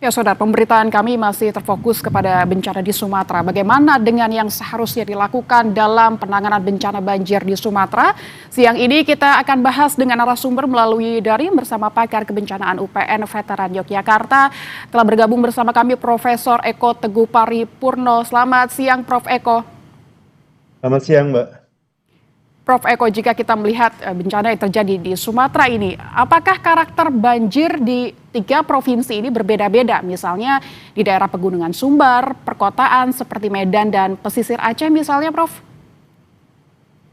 Ya, Saudara, pemberitaan kami masih terfokus kepada bencana di Sumatera. Bagaimana dengan yang seharusnya dilakukan dalam penanganan bencana banjir di Sumatera? Siang ini kita akan bahas dengan narasumber melalui daring bersama pakar kebencanaan UPN Veteran Yogyakarta. Telah bergabung bersama kami Profesor Eko Teguh Paripurno. Selamat siang, Prof. Eko. Selamat siang, Mbak. Prof. Eko, jika kita melihat bencana yang terjadi di Sumatera ini, apakah karakter banjir di tiga provinsi ini berbeda-beda? Misalnya di daerah pegunungan Sumbar, perkotaan seperti Medan dan pesisir Aceh misalnya, Prof?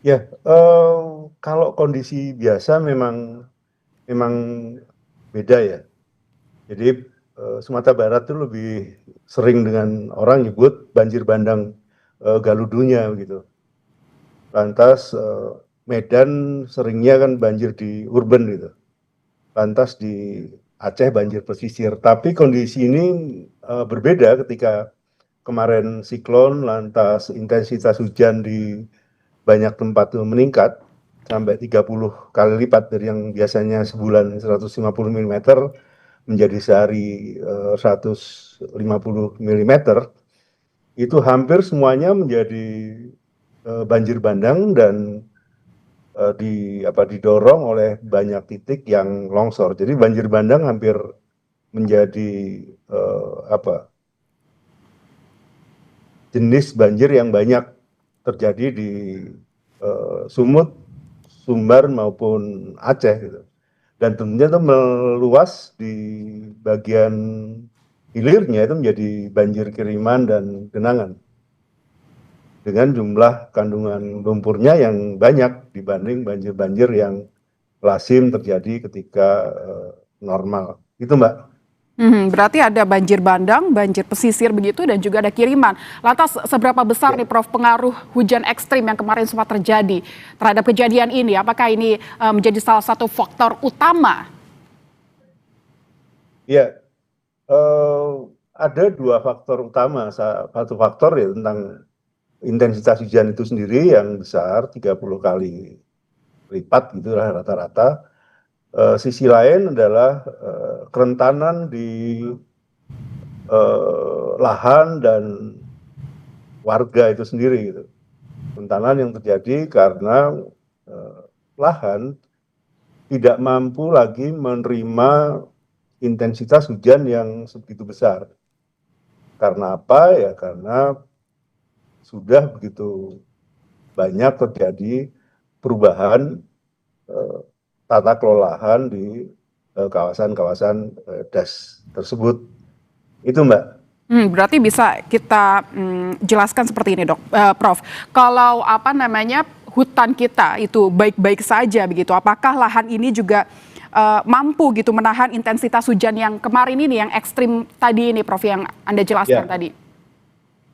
Ya, kalau kondisi biasa memang beda ya. Jadi Sumatera Barat itu lebih sering dengan orang nyebut banjir bandang Galudunya gitu. Lantas Medan seringnya kan banjir di urban gitu. Lantas di Aceh banjir pesisir. Tapi kondisi ini berbeda ketika kemarin siklon, lantas intensitas hujan di banyak tempat tuh meningkat sampai 30 kali lipat dari yang biasanya sebulan 150 mm menjadi sehari 150 mm. Itu hampir semuanya menjadi banjir bandang dan didorong oleh banyak titik yang longsor. Jadi banjir bandang hampir menjadi jenis banjir yang banyak terjadi di Sumut, Sumbar maupun Aceh gitu. Dan tentunya itu meluas di bagian hilirnya itu menjadi banjir kiriman dan genangan dengan jumlah kandungan lumpurnya yang banyak dibanding banjir-banjir yang lazim terjadi ketika normal. Itu, Mbak. Berarti ada banjir bandang, banjir pesisir begitu, dan juga ada kiriman. Lantas seberapa besar Ya. nih, Prof, pengaruh hujan ekstrim yang kemarin sempat terjadi terhadap kejadian ini? Apakah ini menjadi salah satu faktor utama? Ya, ada dua faktor utama. Satu faktor ya tentang intensitas hujan itu sendiri yang besar 30 kali lipat gitulah rata-rata. Sisi lain adalah kerentanan di lahan dan warga itu sendiri gitu. Kerentanan yang terjadi karena lahan tidak mampu lagi menerima intensitas hujan yang sebegitu besar. Karena apa? Ya karena sudah begitu banyak terjadi perubahan tata kelola lahan di kawasan-kawasan das tersebut. Itu, Mbak. Berarti bisa kita jelaskan seperti ini, Prof. Kalau apa namanya hutan kita itu baik-baik saja begitu, apakah lahan ini juga mampu gitu menahan intensitas hujan yang kemarin ini, yang ekstrim tadi ini, Prof, yang Anda jelaskan Ya, tadi?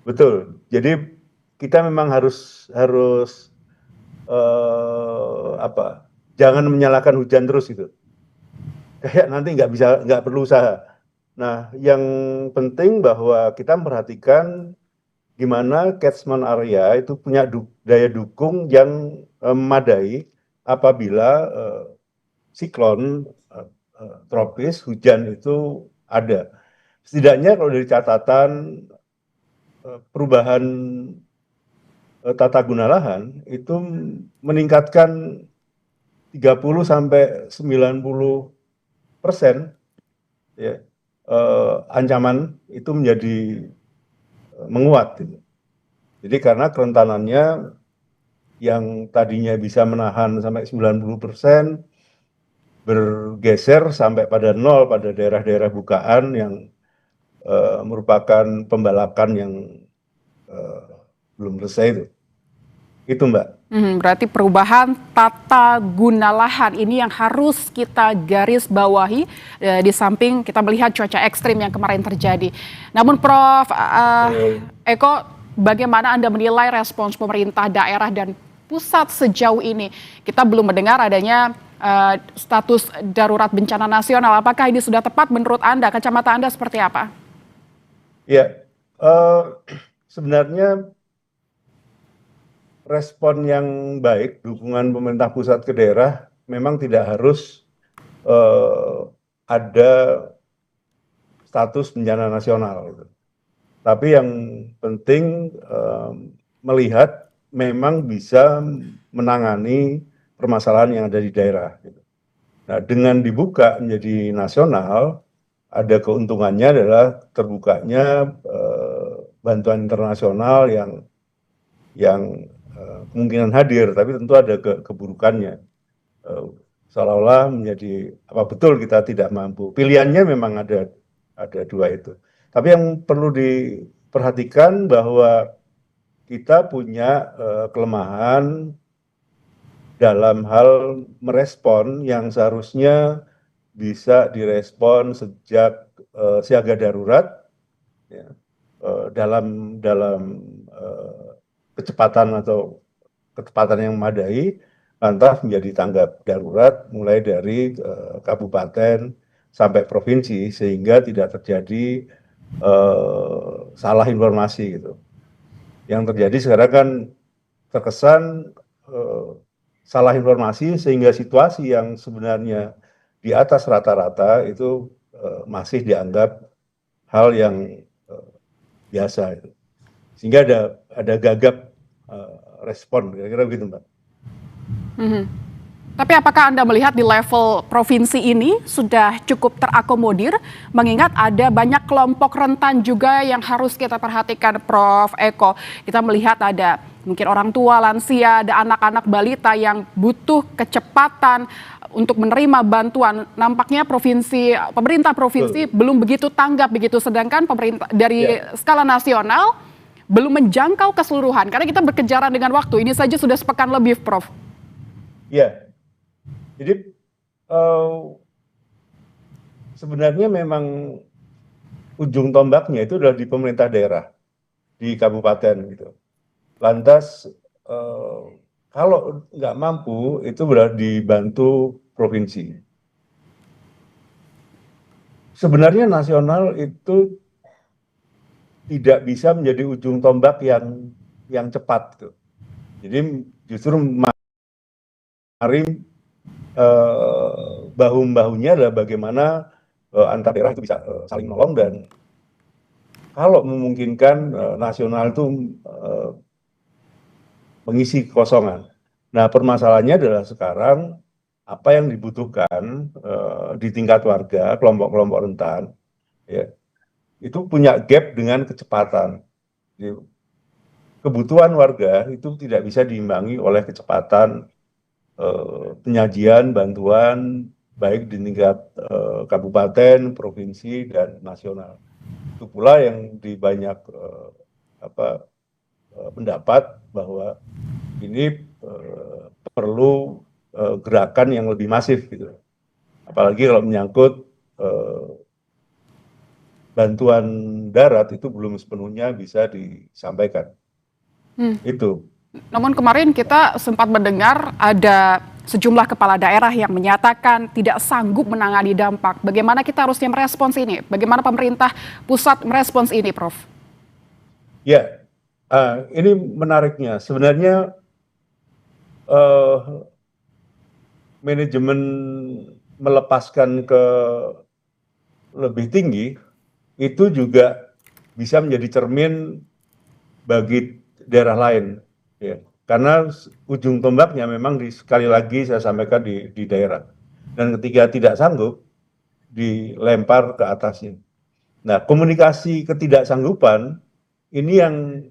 betul. Jadi kita memang harus apa? Jangan menyalahkan hujan terus itu. Kayak nanti nggak perlu usaha. Nah, yang penting bahwa kita memperhatikan gimana catchment area itu punya daya dukung yang memadai apabila siklon tropis hujan itu ada. Setidaknya kalau dari catatan perubahan tata guna lahan itu meningkatkan 30 sampai 90% ya, ancaman itu menjadi menguat gitu. Jadi karena kerentanannya yang tadinya bisa menahan sampai 90% bergeser sampai pada nol pada daerah-daerah bukaan yang merupakan pembalakan yang belum selesai itu. Itu, Mbak. Berarti perubahan tata guna lahan ini yang harus kita garis bawahi, di samping kita melihat cuaca ekstrim yang kemarin terjadi. Namun Prof. Eko, bagaimana Anda menilai respons pemerintah daerah dan pusat sejauh ini? Kita belum mendengar adanya status darurat bencana nasional. Apakah ini sudah tepat menurut Anda? Kacamata Anda seperti apa? Ya, sebenarnya respon yang baik, dukungan pemerintah pusat ke daerah memang tidak harus ada status bencana nasional gitu. Tapi yang penting melihat memang bisa menangani permasalahan yang ada di daerah gitu. Nah, dengan dibuka menjadi nasional, ada keuntungannya adalah terbukanya bantuan internasional yang kemungkinan hadir, tapi tentu ada keburukannya. Seolah-olah menjadi apa betul kita tidak mampu. Pilihannya memang ada dua itu. Tapi yang perlu diperhatikan bahwa kita punya kelemahan dalam hal merespon yang seharusnya bisa direspon sejak siaga darurat ya, dalam kecepatan atau kecepatan yang memadai, lantas menjadi tanggap darurat mulai dari kabupaten sampai provinsi sehingga tidak terjadi salah informasi gitu. Yang terjadi sekarang kan terkesan salah informasi sehingga situasi yang sebenarnya di atas rata-rata itu masih dianggap hal yang biasa. Sehingga ada gagap respon, kira-kira begitu, Mbak. Tapi apakah Anda melihat di level provinsi ini sudah cukup terakomodir, mengingat ada banyak kelompok rentan juga yang harus kita perhatikan, Prof. Eko. Kita melihat ada mungkin orang tua, lansia, ada anak-anak balita yang butuh kecepatan untuk menerima bantuan. Nampaknya pemerintah provinsi belum begitu tanggap begitu, sedangkan pemerintah dari skala nasional belum menjangkau keseluruhan. Karena kita berkejaran dengan waktu. Ini saja sudah sepekan lebih, Prof. Ya. Jadi sebenarnya memang ujung tombaknya itu adalah di pemerintah daerah, di kabupaten gitu. Lantas kalau nggak mampu itu berarti dibantu provinsi. Sebenarnya nasional itu tidak bisa menjadi ujung tombak yang cepat gitu. Jadi justru mari bahu-bahunya adalah bagaimana antar daerah itu bisa saling menolong dan kalau memungkinkan nasional itu mengisi kekosongan. Nah, permasalahannya adalah sekarang apa yang dibutuhkan di tingkat warga, kelompok-kelompok rentan, ya, itu punya gap dengan kecepatan. Jadi, kebutuhan warga itu tidak bisa diimbangi oleh kecepatan penyajian bantuan baik di tingkat kabupaten, provinsi, dan nasional. Itu pula yang di banyak pendapat bahwa ini perlu gerakan yang lebih masif gitu. Apalagi kalau menyangkut bantuan darat itu belum sepenuhnya bisa disampaikan. Itu. Namun kemarin kita sempat mendengar ada sejumlah kepala daerah yang menyatakan tidak sanggup menangani dampak. Bagaimana kita harusnya merespons ini? Bagaimana pemerintah pusat merespons ini, Prof? Ya, ini menariknya. Sebenarnya manajemen melepaskan ke lebih tinggi itu juga bisa menjadi cermin bagi daerah lain, ya. Karena ujung tombaknya memang sekali lagi saya sampaikan di daerah. Dan ketika tidak sanggup, dilempar ke atasnya. Nah, komunikasi ketidaksanggupan ini yang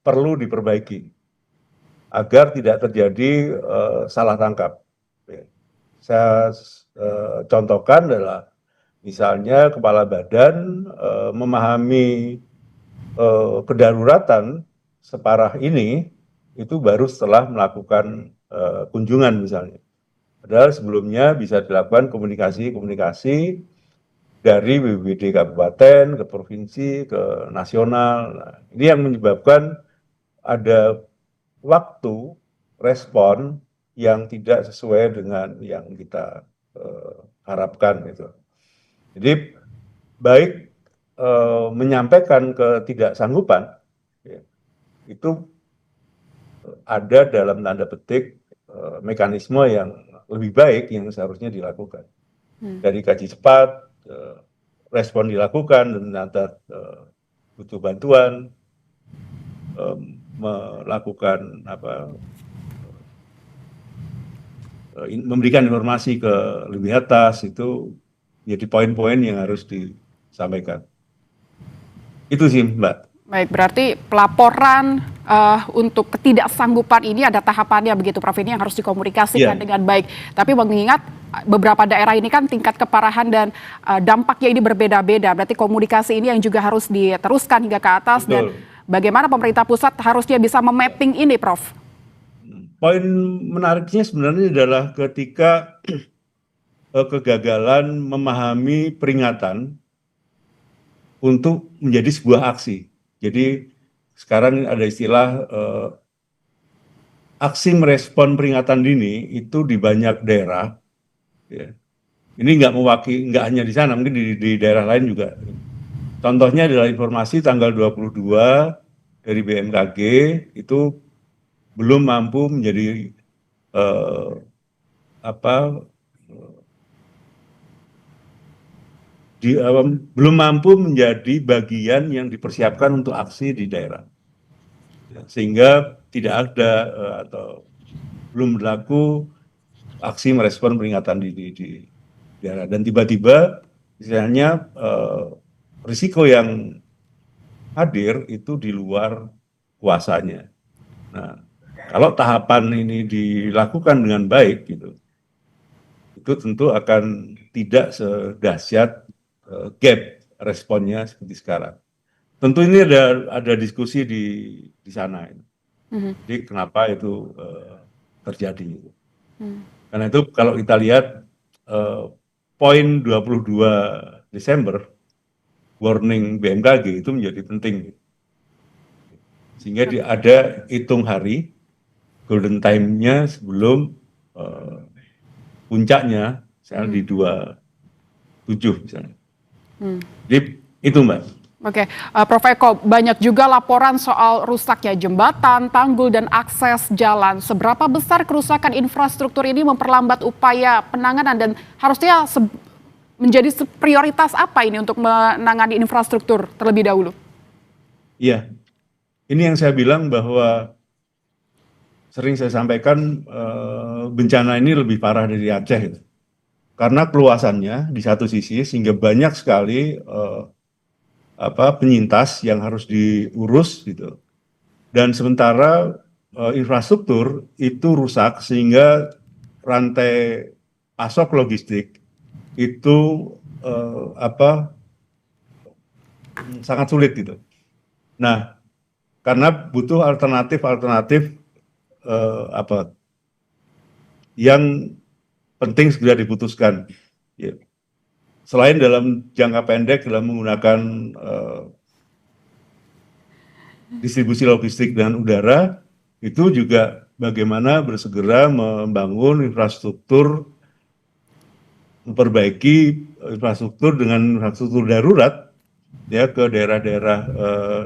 perlu diperbaiki agar tidak terjadi salah tangkap. Saya contohkan adalah misalnya kepala badan memahami kedaruratan separah ini itu baru setelah melakukan kunjungan misalnya. Padahal sebelumnya bisa dilakukan komunikasi dari BPBD kabupaten ke provinsi ke nasional. Nah, ini yang menyebabkan ada waktu respon yang tidak sesuai dengan yang kita harapkan gitu. Jadi baik menyampaikan ketidaksanggupan ya, itu ada dalam tanda petik mekanisme yang lebih baik yang seharusnya dilakukan. Dari kaji cepat, respon dilakukan dan ternyata butuh bantuan, melakukan memberikan informasi ke lebih atas, itu jadi poin-poin yang harus disampaikan. Itu sih, Mbak. Baik, berarti pelaporan untuk ketidaksanggupan ini ada tahapannya begitu, Prof, ini yang harus dikomunikasikan dengan baik. Tapi mengingat beberapa daerah ini kan tingkat keparahan dan dampaknya ini berbeda-beda, berarti komunikasi ini yang juga harus diteruskan hingga ke atas. Betul. Dan bagaimana pemerintah pusat harusnya bisa memapping ini, Prof? Poin menariknya sebenarnya adalah ketika kegagalan memahami peringatan untuk menjadi sebuah aksi. Jadi sekarang ada istilah aksi merespon peringatan dini itu di banyak daerah. Ya. Ini nggak hanya di sana, mungkin di daerah lain juga. Contohnya adalah informasi tanggal 22 dari BMKG itu belum mampu menjadi belum mampu menjadi bagian yang dipersiapkan untuk aksi di daerah, sehingga tidak ada atau belum berlaku aksi merespon peringatan di daerah. Dan tiba-tiba misalnya risiko yang hadir itu di luar kuasanya. Nah, kalau tahapan ini dilakukan dengan baik, gitu, itu tentu akan tidak sedahsyat gap responnya seperti sekarang. Tentu ini ada diskusi di sana. Jadi kenapa itu terjadi? Karena itu kalau kita lihat poin 22 Desember warning BMKG itu menjadi penting. Sehingga ada hitung hari golden time-nya sebelum puncaknya, misalnya di 27 misalnya. Jadi itu, Mbak. Oke, Prof Eko, banyak juga laporan soal rusaknya jembatan, tanggul, dan akses jalan. Seberapa besar kerusakan infrastruktur ini memperlambat upaya penanganan dan harusnya menjadi prioritas apa ini untuk menangani infrastruktur terlebih dahulu? Iya, ini yang saya bilang bahwa sering saya sampaikan bencana ini lebih parah dari Aceh. Karena keluasannya di satu sisi sehingga banyak sekali penyintas yang harus diurus gitu. Dan sementara infrastruktur itu rusak sehingga rantai pasok logistik itu sangat sulit gitu. Nah, karena butuh alternatif yang penting segera diputuskan. Ya. Selain dalam jangka pendek dalam menggunakan distribusi logistik dengan udara, itu juga bagaimana bersegera membangun infrastruktur, memperbaiki infrastruktur dengan infrastruktur darurat ya ke daerah-daerah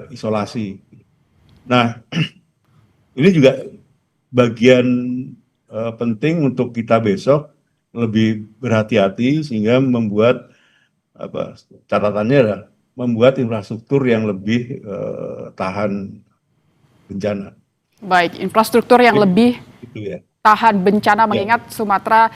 isolasi. Nah, ini juga bagian penting untuk kita besok lebih berhati-hati sehingga membuat catatannya adalah membuat infrastruktur yang lebih tahan bencana. Baik, infrastruktur yang lebih itu ya. tahan bencana mengingat Sumatera